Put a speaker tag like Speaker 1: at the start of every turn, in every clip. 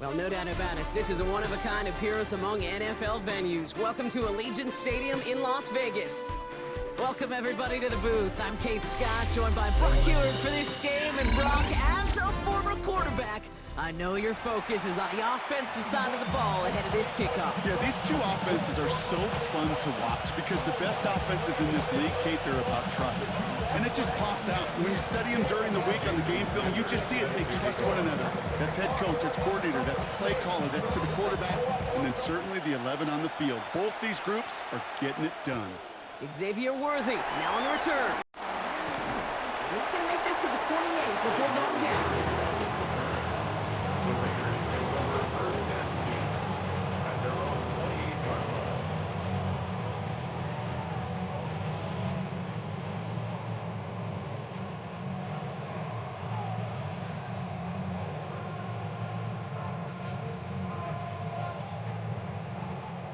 Speaker 1: Well, no doubt about it, this is a one-of-a-kind appearance among NFL venues. Welcome to Allegiant Stadium in Las Vegas. Welcome, everybody, to the booth. I'm Keith Scott, joined by Brock Ewert for this game. And Brock, as a former quarterback, I know your focus is on the offensive side of the ball ahead of this kickoff.
Speaker 2: Yeah, these two offenses are so fun to watch because the best offenses in this league, Kate, they're about trust. And it just pops out. When you study them during the week on the game film, you just see it. They trust one another. That's head coach, that's coordinator, that's play caller, that's to the quarterback, and then certainly the 11 on the field. Both these groups are getting it done.
Speaker 1: Xavier Worthy, now on the return.
Speaker 3: He's going to make this to the 28 before going down.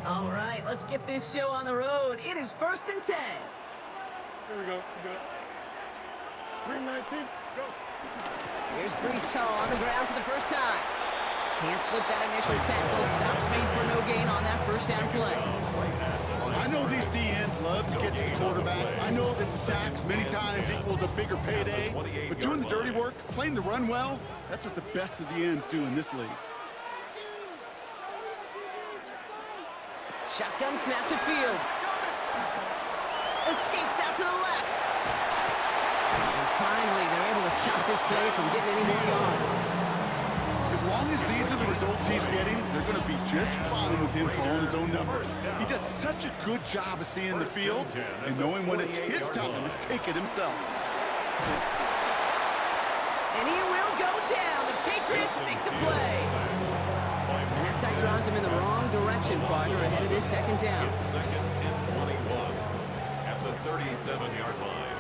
Speaker 1: All right, let's get this show on the road. It is 1st and 10.
Speaker 4: Here we go. Good. 319. Go.
Speaker 1: Here's Breece Hall on the ground for the first time. Can't slip that initial tackle. Stops made for no gain on that first down play.
Speaker 2: I know these DNs love to get to the quarterback. I know that sacks many times equals a bigger payday. But doing the dirty work, playing the run well, that's what the best of the ends do in this league.
Speaker 1: Shotgun snap to Fields. Escapes out to the left. And finally, they're able to stop this play from getting any more yards.
Speaker 2: As long as these are the results he's getting, they're going to be just fine with him calling his own numbers. He does such a good job of seeing the field and knowing when it's his time to take it himself.
Speaker 1: And he will go down. The Patriots make the play. And that time drives him in the wrong direction, partner, ahead of this second down.
Speaker 4: It's 2nd and 21 at the 37-yard line.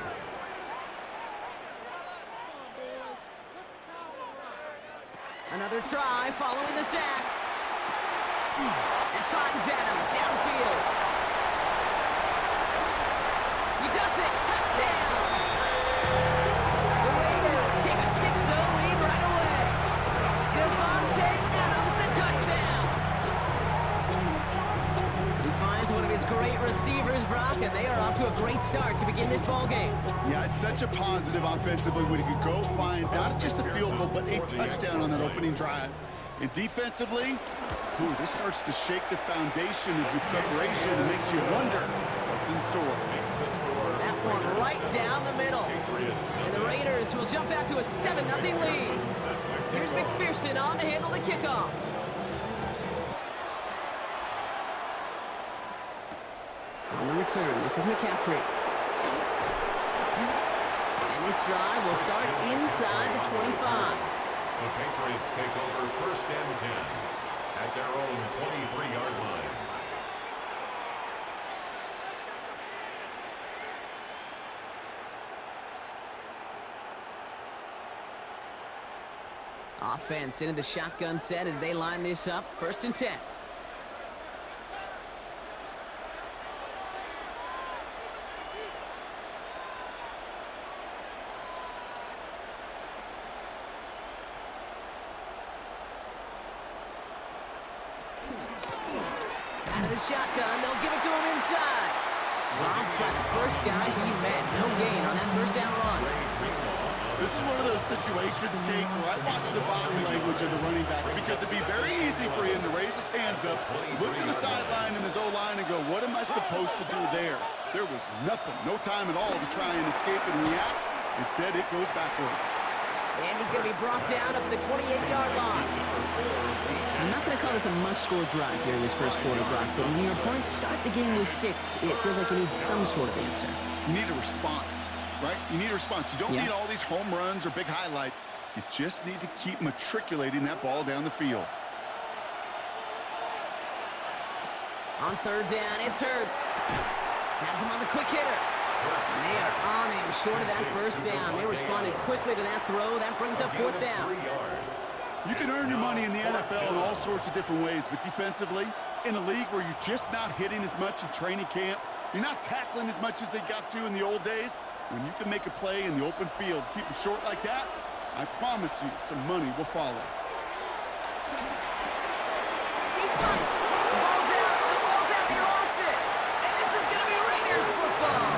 Speaker 1: Another try following the sack. And finds Adams downfield. He does it. Touchdown. The Raiders take a 6-0 lead right away. Devontae Adams, the touchdown. He finds one of his great receivers, Brock, and they are off to a great start to begin this ball game.
Speaker 2: Yeah, it's such a positive offensively when he could go find not just a field goal, but a touchdown on that opening drive. And defensively, this starts to shake the foundation of your preparation and makes you wonder what's in store.
Speaker 1: That one right down the middle. And the Raiders will jump out to a 7-0 lead. Here's McPherson on to handle the kickoff. On the return, this is McCaffrey. And this drive will start inside the 25.
Speaker 4: The Patriots take over 1st and 10 at their own 23-yard line.
Speaker 1: Offense into the shotgun set as they line this up. 1st and 10. Out of the shotgun, they'll give it to him inside. Drops by the first guy he met. No gain on that first down run.
Speaker 2: This is one of those situations, Kate, where I watch the body language of the running back because it'd be very easy for him to raise his hands up, look to the sideline and his O-line and go, what am I supposed to do there? There was nothing, no time at all to try and escape and react. Instead, it goes backwards.
Speaker 1: And he's going to be brought down up to the 28-yard line. I'm not going to call this a must-score drive here in this first quarter, Brock, but when your opponents start the game with 6, it feels like you need some sort of answer.
Speaker 2: You need a response, right? You need a response. You don't need all these home runs or big highlights. You just need to keep matriculating that ball down the field.
Speaker 1: On 3rd down, it's Hurts. Has him on the quick hitter. And they are on him short of that first down. They responded quickly to that throw. That brings up 4th down.
Speaker 2: You can earn your money in the NFL in all sorts of different ways, but defensively, in a league where you're just not hitting as much in training camp, you're not tackling as much as they got to in the old days, when you can make a play in the open field, keep them short like that, I promise you some money will follow.
Speaker 1: fight. The ball's out. The ball's out. He lost it. And this is going to be Raiders football.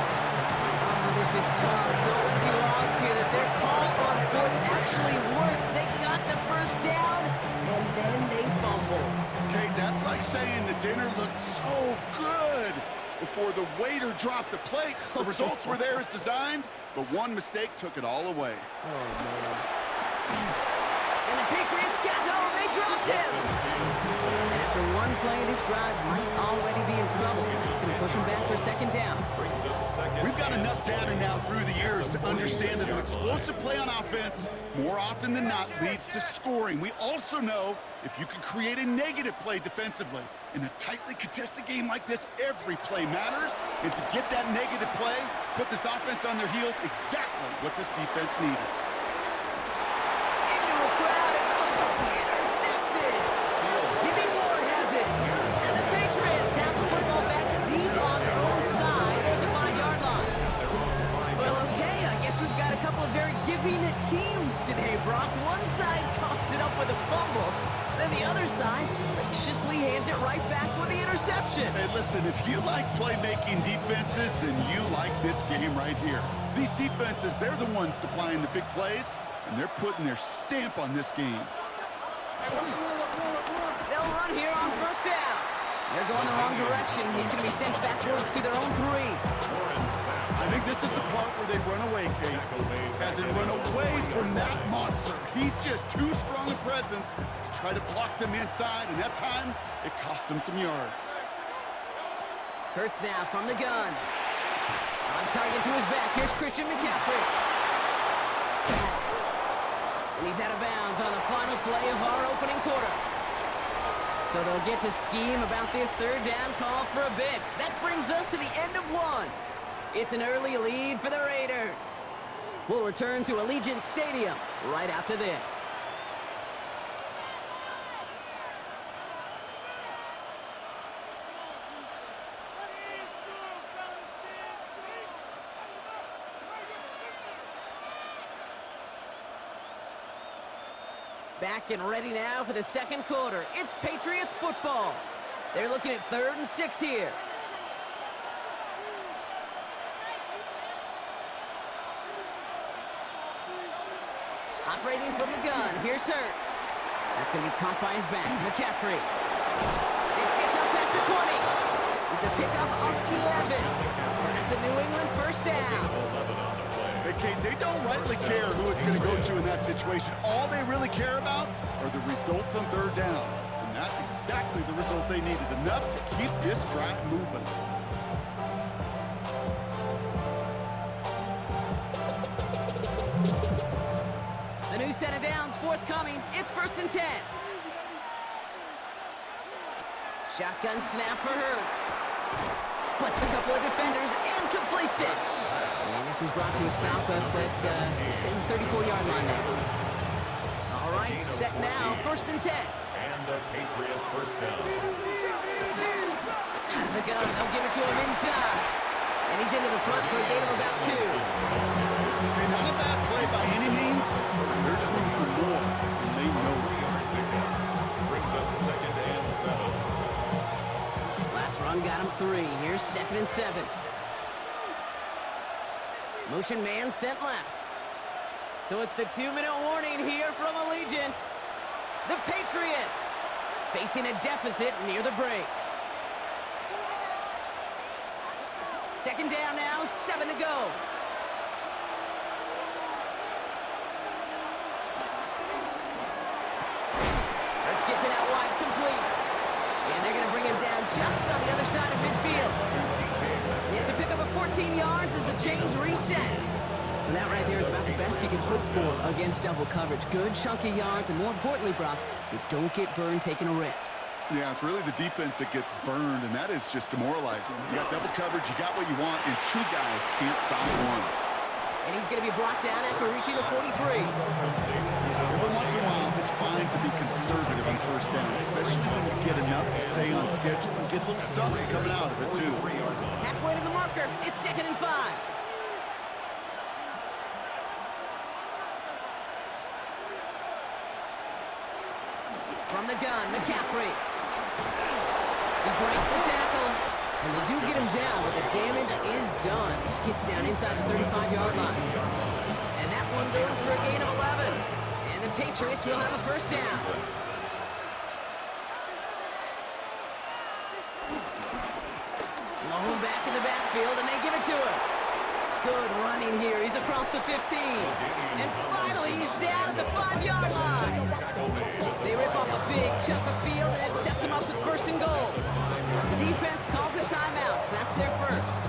Speaker 1: Oh, this is tough. Don't let it be lost here that their call on fourth actually works. They got the first down, and then they fumbled.
Speaker 2: Kate, that's like saying the dinner looked so good before the waiter dropped the plate. The results were there as designed, but one mistake took it all away.
Speaker 1: Oh, man. And the Patriots got home. They dropped him. And after one play, this drive might already be in trouble. It's going to push them back for second down.
Speaker 2: We've got enough data now through the years to understand that an explosive play on offense, more often than not, leads to scoring. We also know if you can create a negative play defensively. In a tightly contested game like this, every play matters. And to get that negative play, put this offense on their heels, exactly what this defense needed.
Speaker 1: Into a crowd, and intercepted. Jimmy Ward has it. And the Patriots have the football back deep on their own side. They're at the 5-yard line. Well, okay, I guess we've got a couple of very giving teams today, Brock. One side coughs it up with a fumble. Then the other side graciously hands it right back with the interception.
Speaker 2: Hey, listen, if you like playmaking defenses, then you like this game right here. These defenses, they're the ones supplying the big plays, and they're putting their stamp on this game.
Speaker 1: They'll run here on first down. They're going the wrong direction. He's going to be sent backwards to their own 3.
Speaker 2: I think this is the part where they run away, Kate. As in run away from that monster. He's just too strong a presence to try to block them inside, and that time, it cost him some yards.
Speaker 1: Hurts now from the gun. On target to his back. Here's Christian McCaffrey. And he's out of bounds on the final play of our opening quarter. So they'll get to scheme about this third down call for a bit. That brings us to the end of one. It's an early lead for the Raiders. We'll return to Allegiant Stadium right after this. Back and ready now for the second quarter. It's Patriots football. They're looking at 3rd and 6 here. Operating from the gun, here's Hurts. That's going to be caught by his back. McCaffrey. This gets up past the 20. It's a pickup of 11. And that's a New England first down.
Speaker 2: Hey, Kate, they don't rightly care who it's going to go to in that situation. All they really care about are the results on third down. And that's exactly the result they needed. Enough to keep this drive moving.
Speaker 1: A new set of downs forthcoming. It's 1st and 10. Shotgun snap for Hurts. Splits a couple of defenders and completes it. And this is brought to a stop up at it's in the 34-yard line now. All right, set now. 1st and 10.
Speaker 4: And the Patriot first down.
Speaker 1: Out of the gun. They'll give it to him inside. And he's into the front for a gain of about 2.
Speaker 2: Hey, not a bad play by any means. There's room for more, and they know it.
Speaker 4: Brings up 2nd and 7.
Speaker 1: Last run got him 3. Here's 2nd and 7. Motion man sent left. So it's the 2-minute warning here from Allegiant. The Patriots facing a deficit near the break. 2nd down now, 7 to go. Hurts gets it out wide, complete. And they're going to bring him down just on the other side of midfield. It's a pickup of 14 yards as the chains reset. And that right there is about the best you can hope for against double coverage. Good chunky yards, and more importantly, Brock, you don't get burned taking a risk.
Speaker 2: Yeah, it's really the defense that gets burned, and that is just demoralizing. You got double coverage, you got what you want, and 2 guys can't stop one.
Speaker 1: And he's going to be brought down after reaching the 43.
Speaker 2: Every once in a while, it's fine to be conservative on first down, especially when you get enough to stay on schedule and get a little something coming out of it, too.
Speaker 1: Halfway to the marker, it's 2nd and 5. From the gun, McCaffrey. He breaks the tackle. And they do get him down, but the damage is done. He gets down inside the 35-yard line. And that one goes for a gain of 11. And the Patriots will have a first down. Long back in the backfield, and they give it to him. Good running here. He's across the 15. And finally, he's down at the 5-yard line. They rip off a big chunk of field, and it sets him up with first and goal. The defense calls a timeout, so that's their first.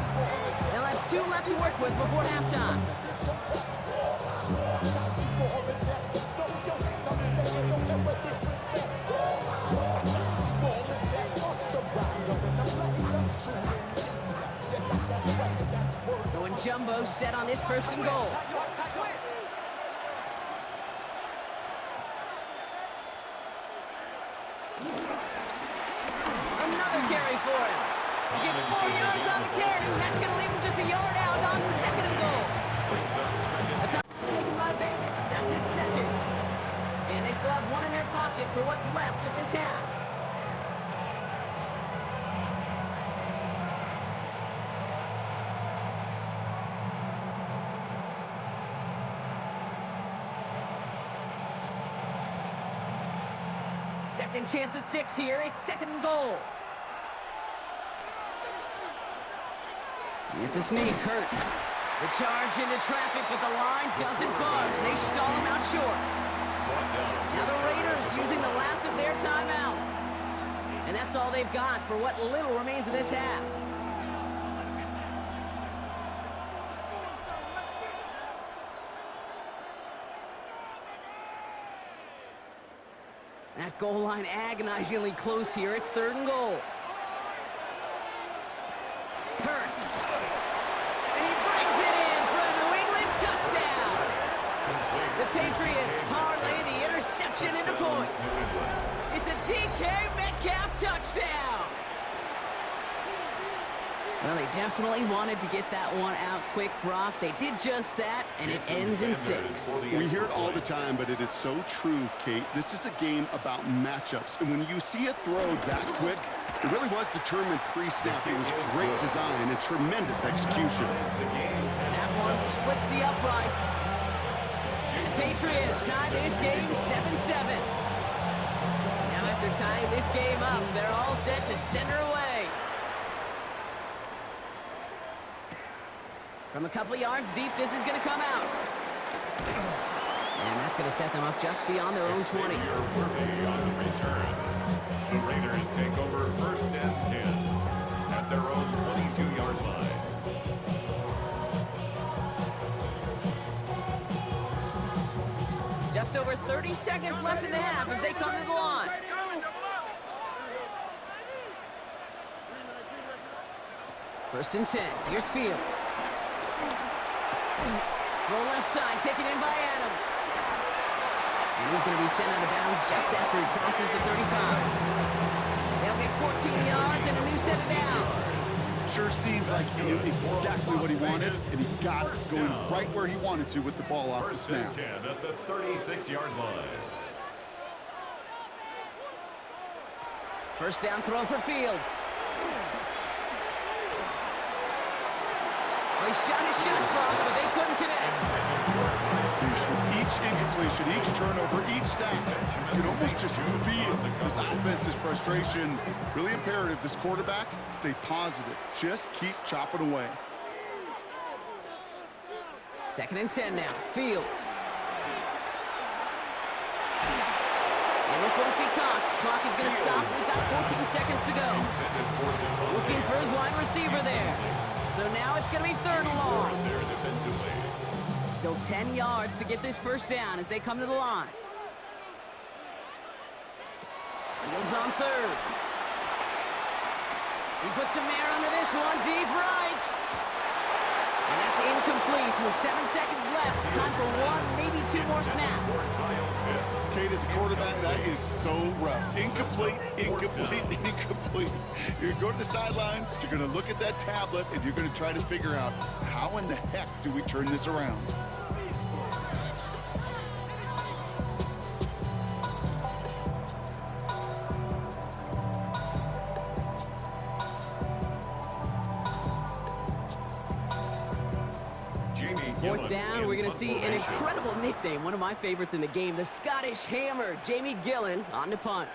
Speaker 1: They'll have 2 left to work with before halftime. Going jumbo set on this first and goal. Another carry for him. He gets 4 yards on the carry. That's going to leave him just a yard out on second and goal.
Speaker 3: Taken by Vegas. That's it, second. And they still have 1 in their pocket for what's left of this half. Second chance at 6 here. It's second and goal.
Speaker 1: It's a sneak. Hurts. The charge into traffic, but the line doesn't budge. They stall him out short. Now the Raiders using the last of their timeouts. And that's all they've got for what little remains of this half. That goal line agonizingly close here. It's third and goal. Hurts. And he brings it in for a New England touchdown. The Patriots parlay the interception into points. It's a DK Metcalf touchdown. Well, they definitely wanted to get that one out quick, Brock. They did just that, and it ends in 6.
Speaker 2: We hear it all the time, but it is so true, Kate. This is a game about matchups, and when you see a throw that quick, it really was determined pre-snap. It was great design and tremendous execution.
Speaker 1: That one splits the uprights. And the Patriots tie this game 7-7. Now after tying this game up, they're all set to send her away. From a couple of yards deep, this is going to come out. And that's going to set them up just beyond their own 20.
Speaker 4: On the return. The Raiders take over first and 10 at their own 22-yard line.
Speaker 1: Just over 30 seconds left in the half as they come to the line. First and 10. Here's Fields. Roll left side, taken in by Adams. And he's going to be sent out of bounds just after he crosses the 35. They'll get 14 yards and a new set of downs.
Speaker 2: Sure seems like he knew exactly what he wanted, and he got it going right where he wanted to with the ball off the snap.
Speaker 4: First and 10 at the 36-yard line.
Speaker 1: First down throw for Fields. They shot a shot clock, but they couldn't connect.
Speaker 2: With each incompletion, each turnover, each sack, you can almost just feel this offense's frustration. Really imperative, this quarterback, stay positive. Just keep chopping away.
Speaker 1: Second and 10 now. Fields. And this won't be caught. Clock is going to stop. He's got 14 seconds to go. Looking for his wide receiver there. So now it's going to be third and long. Still 10 yards to get this first down as they come to the line. Fields on third. He puts some air under this one, deep right. And that's incomplete with 7 seconds left. Time for 1, maybe 2 more snaps.
Speaker 2: Kate, as a quarterback, that is so rough. Incomplete, incomplete, incomplete. You're going to go to the sidelines, you're going to look at that tablet, and you're going to try to figure out how in the heck do we turn this around.
Speaker 1: fourth down, we're going to see an incredible nickname, one of my favorites in the game, the Scottish Hammer, Jamie Gillan on the punt.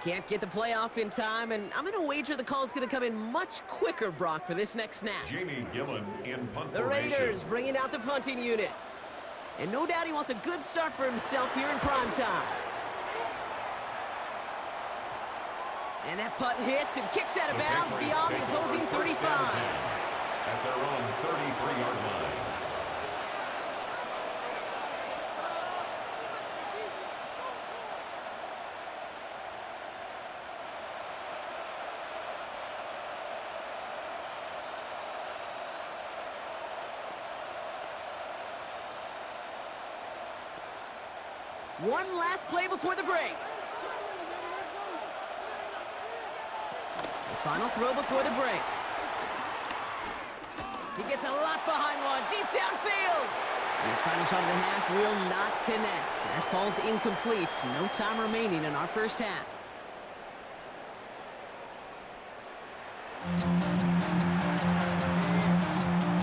Speaker 1: Can't get the play off in time, and I'm going to wager the call is going to come in much quicker, Brock, for this next snap.
Speaker 4: Jamie Gillan in punt
Speaker 1: The
Speaker 4: formation.
Speaker 1: Raiders bringing out the punting unit. And no doubt he wants a good start for himself here in prime time. And that punt hits and kicks out of bounds beyond the opposing 35.
Speaker 4: At their own 33-yard line.
Speaker 1: One last play before the break. The final throw before the break. He gets a lot behind one, deep downfield. And his final shot of the half will not connect. That falls incomplete. No time remaining in our first half.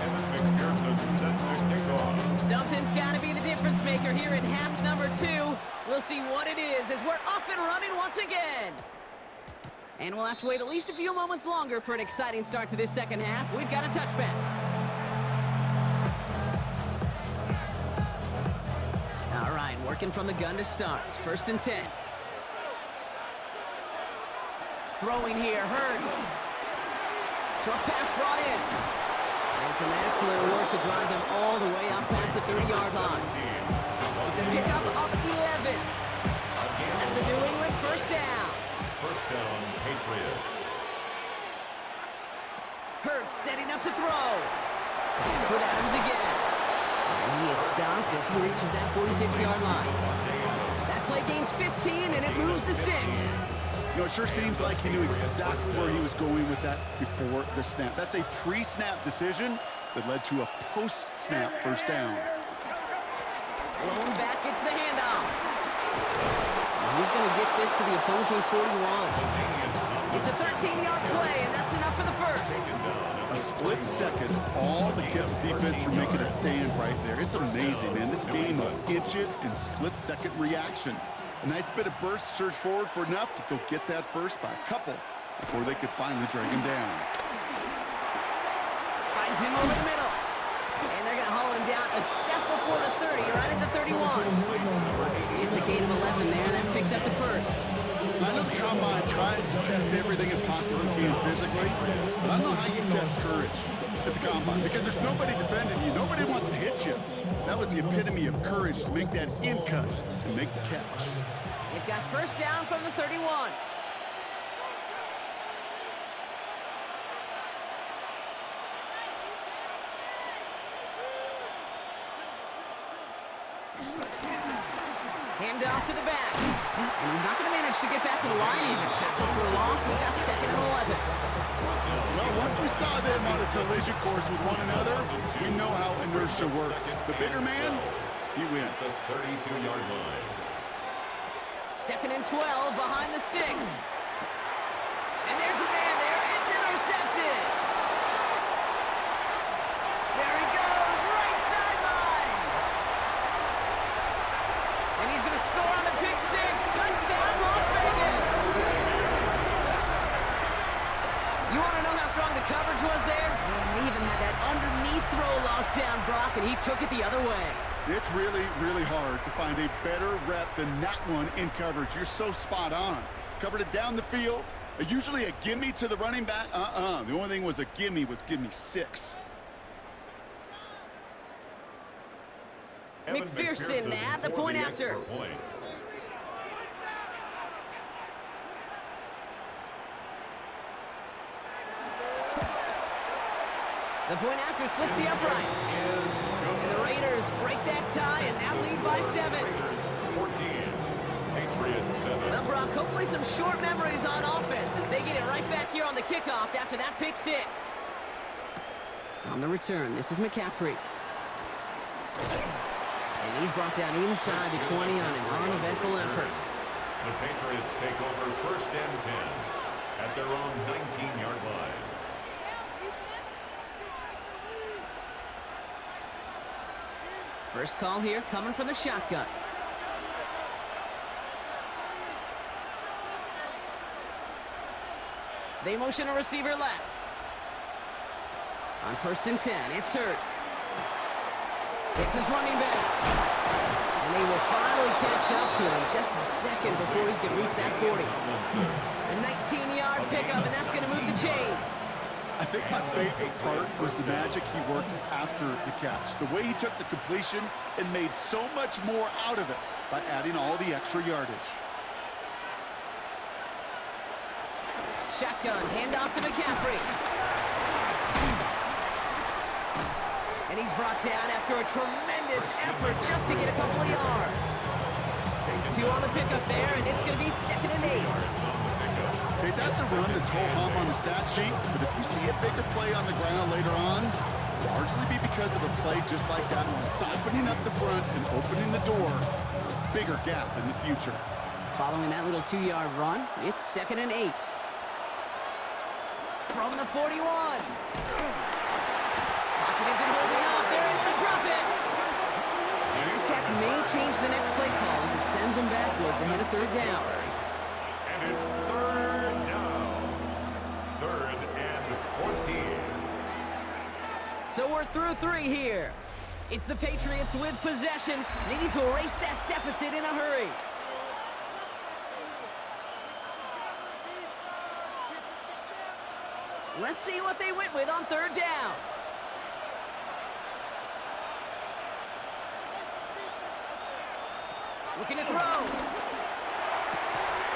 Speaker 4: Evan McPherson set to kick off.
Speaker 1: Something's got to be the difference maker here in half number 2. We'll see what it is as we're off and running once again. And we'll have to wait at least a few moments longer for an exciting start to this second half. We've got a touchback. All right, working from the gun to start. 1st and 10. Throwing here, Hurts. Short pass brought in. And some excellent work to drive them all the way up past the 30-yard line. It's a pickup of 11. And that's a New England first down.
Speaker 4: First down, Patriots.
Speaker 1: Hurts setting up to throw. Connects with Adams again. And he is stopped as he reaches that 46-yard line. That play gains 15, and it moves the sticks.
Speaker 2: You know, it sure seems like he knew exactly where he was going with that before the snap. That's a pre-snap decision that led to a post-snap first down.
Speaker 1: Blown back gets the handoff. And he's going to get this to the opposing 41. It's a 13-yard play, and that's enough for the first.
Speaker 2: A split second, all that kept the defense from making a stand right there. It's amazing, man. This game of inches and split-second reactions. A nice bit of burst, surge forward for enough to go get that first by a couple before they could finally drag him down.
Speaker 1: Finds him over the middle. And they're going to haul him down a step before the 30, right at the 31. It's a gain of 11 there. That picks up the first.
Speaker 2: I know the Combine tries to test everything it possibly can physically, but I don't know how you test courage at the Combine because there's nobody defending you. Nobody wants to hit you. That was the epitome of courage to make that in cut and make the catch.
Speaker 1: They've got first down from the 31. Hand off to the back. And he's not going to manage to get back to the line even. Tackle for a loss. We've got 2nd and 11.
Speaker 2: Well, once we saw them on a collision course with one another, we know how inertia works. The bigger man, he wins.
Speaker 4: The 32-yard line.
Speaker 1: 2nd and 12 behind the sticks. And there's a man there. It's intercepted. There he goes, right sideline. And he's going to score on the pick 6. Touchdown, Las Vegas. You want to know how strong the coverage was there? Man, they even had that underneath throw locked down, Brock, and he took it the other way.
Speaker 2: It's really, really hard to find a better rep than that one in coverage. You're so spot on. Covered it down the field. Usually a gimme to the running back. The only thing was a gimme was give me 6.
Speaker 1: McPherson at the point after. The point after splits the uprights. And the Raiders break that tie and now lead by 7.
Speaker 4: Raiders 14, Patriots 7.
Speaker 1: Well, Brock, hopefully some short memories on offense as they get it right back here on the kickoff after that pick 6. On the return, this is McCaffrey. And he's brought down inside the 20 on an uneventful effort.
Speaker 4: The Patriots take over 1st and 10 at their own 19-yard line.
Speaker 1: First call here coming from the shotgun. They motion a receiver left. On 1st and 10, it's Hurts. It's his running back. And they will finally catch up to him just a second before he can reach that 40. A 19-yard pickup, and that's going to move the chains.
Speaker 2: I think my favorite part was the magic he worked after the catch. The way he took the completion and made so much more out of it by adding all the extra yardage.
Speaker 1: Shotgun, handoff to McCaffrey. And he's brought down after a tremendous effort just to get a couple of yards. 2 on the pickup there, and it's going to be 2nd and 8.
Speaker 2: Okay, that's a run that's ho-hum on the stat sheet, but if you see a bigger play on the ground later on, largely be because of a play just like that one, siphoning up the front and opening the door for a bigger gap in the future.
Speaker 1: Following that little 2-yard run, it's 2nd and 8. From the 41. Pocket isn't holding up. They're able to drop it. And the attack may change the next play call as it sends them backwards ahead of 3rd down.
Speaker 4: And it's 3rd down. 3rd and 14.
Speaker 1: So we're through 3 here. It's the Patriots with possession, needing to erase that deficit in a hurry. Let's see what they went with on 3rd down. Looking to throw.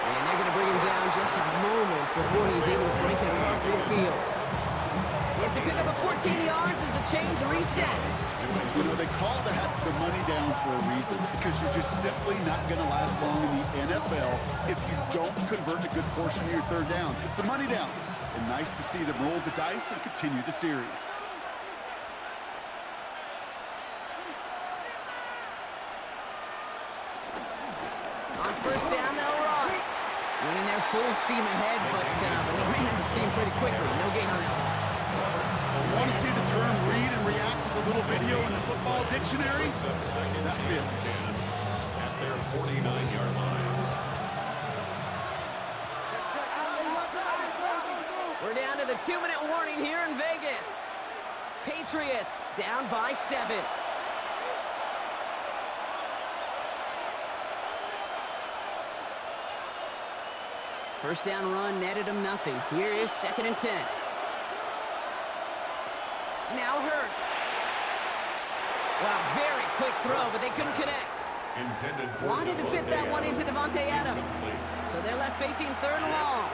Speaker 1: And they're going to bring him down just a moment before he's able to break it across midfield. It's a pickup of 14 yards as the chains reset.
Speaker 2: You know, they call the money down for a reason, because you're just simply not going to last long in the NFL if you don't convert a good portion of your 3rd downs. It's the money down. And nice to see them roll the dice and continue the series.
Speaker 1: On 1st down, they'll run. Winning their full steam ahead, but they ran out of steam pretty quickly. No gain on that one.
Speaker 2: You want to see the term read and react with a little video in the football dictionary? That's it.
Speaker 4: At their 49-yard line.
Speaker 1: We're down to the 2-minute warning here in Vegas. Patriots down by 7. First down run netted him nothing. Here is 2nd and 10. Now Hurts. Wow, very quick throw, but they couldn't connect. Wanted to fit that one into Davante Adams. So they're left facing 3rd and long.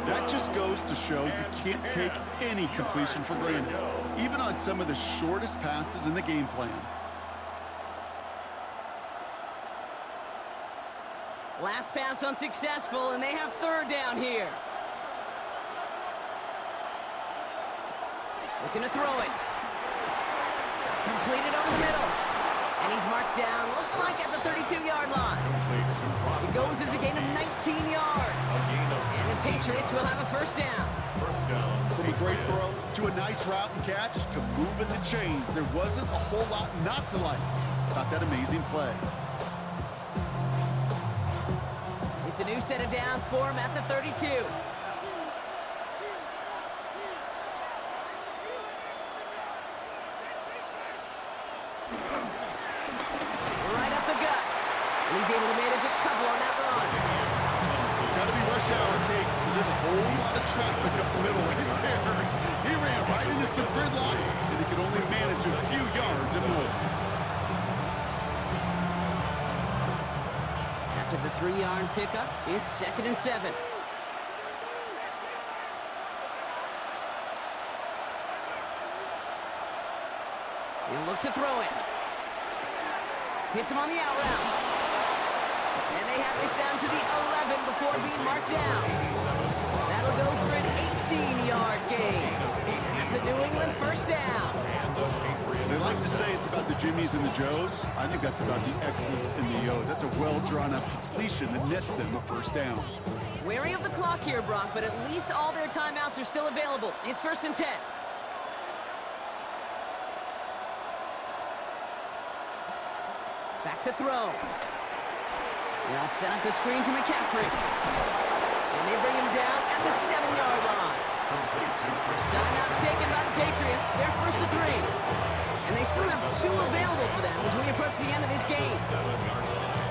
Speaker 2: That just goes to show you can't take any completion for granted, even on some of the shortest passes in the game plan.
Speaker 1: Last pass unsuccessful, and they have 3rd down here. Looking to throw it. Completed over the middle. And he's marked down, looks like at the 32-yard line. It goes as a gain of 19 yards. And the Patriots will have a 1st down.
Speaker 2: From a great throw to a nice route and catch to moving the chains, there wasn't a whole lot not to like about that amazing play.
Speaker 1: It's a new set of downs for him at the 32. Right up the gut. And he's able to manage a couple on that run.
Speaker 2: Got to be rush hour, Kate, because there's a whole lot of traffic up the middle right there. He ran right into some gridlock, and he could only manage a few yards at most.
Speaker 1: After the 3-yard pickup, it's 2nd and 7. He'll look to throw it. Hits him on the out route. And they have this down to the 11 before being marked down. That'll go for an 18-yard gain. And that's a New England 1st down.
Speaker 2: They like to say it's about the Jimmies and the Joes. I think that's about the X's and the O's. That's a well-drawn-up completion that nets them a 1st down.
Speaker 1: Wary of the clock here, Brock, but at least all their timeouts are still available. It's 1st and 10. Back to throw. They'll set up the screen to McCaffrey. And they bring him down at the 7-yard line. Timeout taken by the Patriots. They're first to 3. And they still have 2 available for them as we approach the end of this game.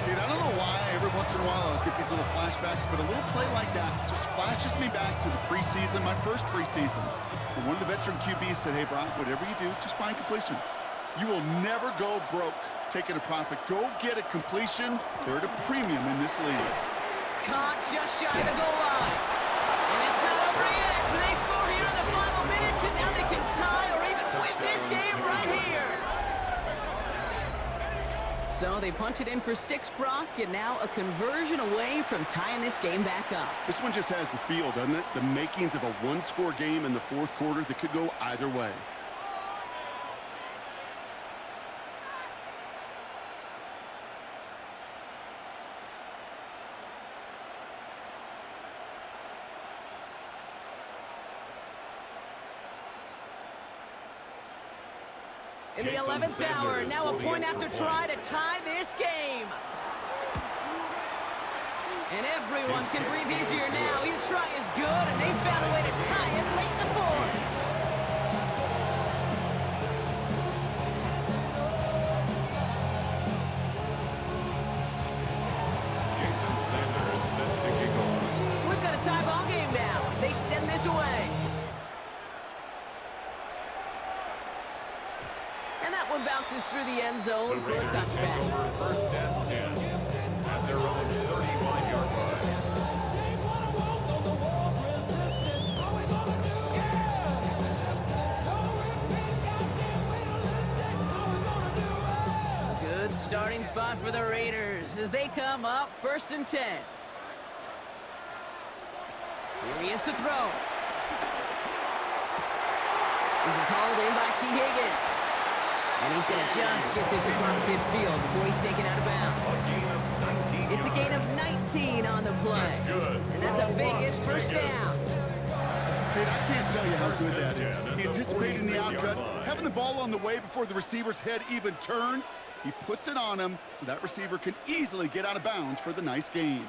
Speaker 2: Dude, I don't know why every once in a while I'll get these little flashbacks, but a little play like that just flashes me back to the preseason, my first preseason. When one of the veteran QBs said, hey, Brock, whatever you do, just find completions. You will never go broke taking a profit. Go get a completion. They're at a premium in this league.
Speaker 1: Caught just shy of the goal line. And it's not over yet. They score here in the final minutes, and now they can tie or even win this game right here. So they punch it in for 6, Brock, and now a conversion away from tying this game back up.
Speaker 2: This one just has the feel, doesn't it? The makings of a one-score game in the fourth quarter that could go either way.
Speaker 1: In the 11th hour, now a point after try to tie this game. And everyone can breathe easier now. His try is good, and they found a way to tie it late in the fourth.
Speaker 4: Jason Sanders set to kick off.
Speaker 1: So we've got a tie ball game now as they send this away. And that one bounces through the end zone for a touchback.
Speaker 4: Over first and 10 at their own 35-yard line.
Speaker 1: A good starting spot for the Raiders as they come up first and 10. Here he is to throw. This is hauled in by T. Higgins. And he's going to just get this across midfield before he's taken out of bounds. It's a gain of 19 on the play. And that's a Vegas first down.
Speaker 2: Kid, I can't tell you how good that is. Anticipating the outcut, having the ball on the way before the receiver's head even turns. He puts it on him so that receiver can easily get out of bounds for the nice gain.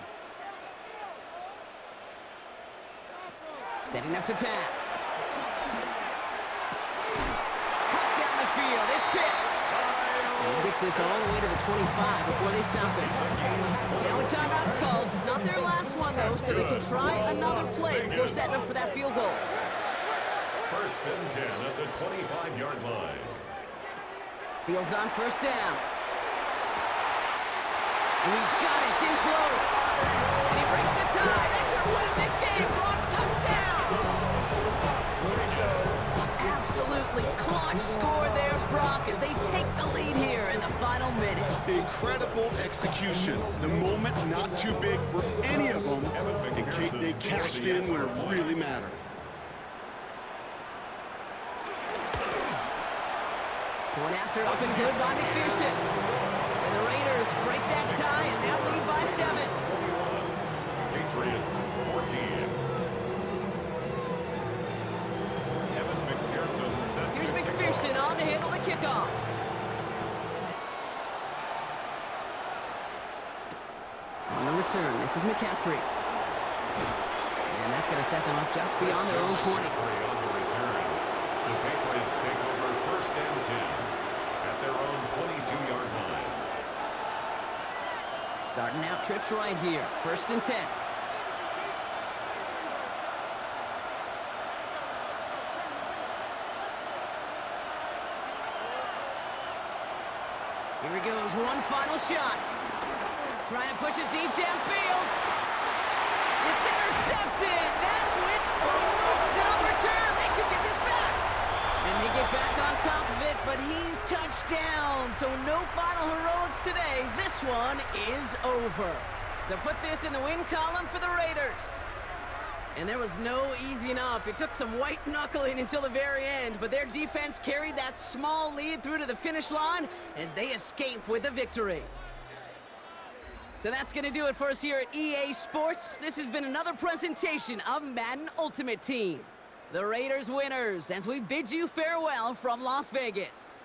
Speaker 1: Setting up to pass. Field. It's Pitts. And he gets this all the way to the 25 before they stop him. Now a timeout's called. It's not their last one, though, so they can try another play before setting up for that field goal.
Speaker 4: First and 10 at the 25-yard line.
Speaker 1: Fields on first down. And he's got it. It's in close. And he breaks the tie. That's your win in this game. Brock, touchdown. Absolutely clutch score there, Brock, as they take the lead here in the final minutes.
Speaker 2: Incredible execution. The moment not too big for any of them, and Kate, they cashed in when it really mattered.
Speaker 1: Point after up and good by McPherson. And the Raiders break that tie and now lead by 7.
Speaker 4: Patriots 14.
Speaker 1: Here's McPherson on to handle the kickoff. On the return, this is McCaffrey. And that's going to set them up just beyond their own 20.
Speaker 4: On the return, the Patriots take over first and 10 at their own 22-yard line.
Speaker 1: Starting out trips right here, first and 10. Here he goes, one final shot. Trying to push it deep downfield. It's intercepted. That went, he loses it on the return. They could get this back. And they get back on top of it, but he's touched down. So no final heroics today. This one is over. So put this in the win column for the Raiders. And there was no easing up. It took some white knuckling until the very end, but their defense carried that small lead through to the finish line as they escape with a victory. So that's going to do it for us here at EA Sports. This has been another presentation of Madden Ultimate Team. The Raiders winners as we bid you farewell from Las Vegas.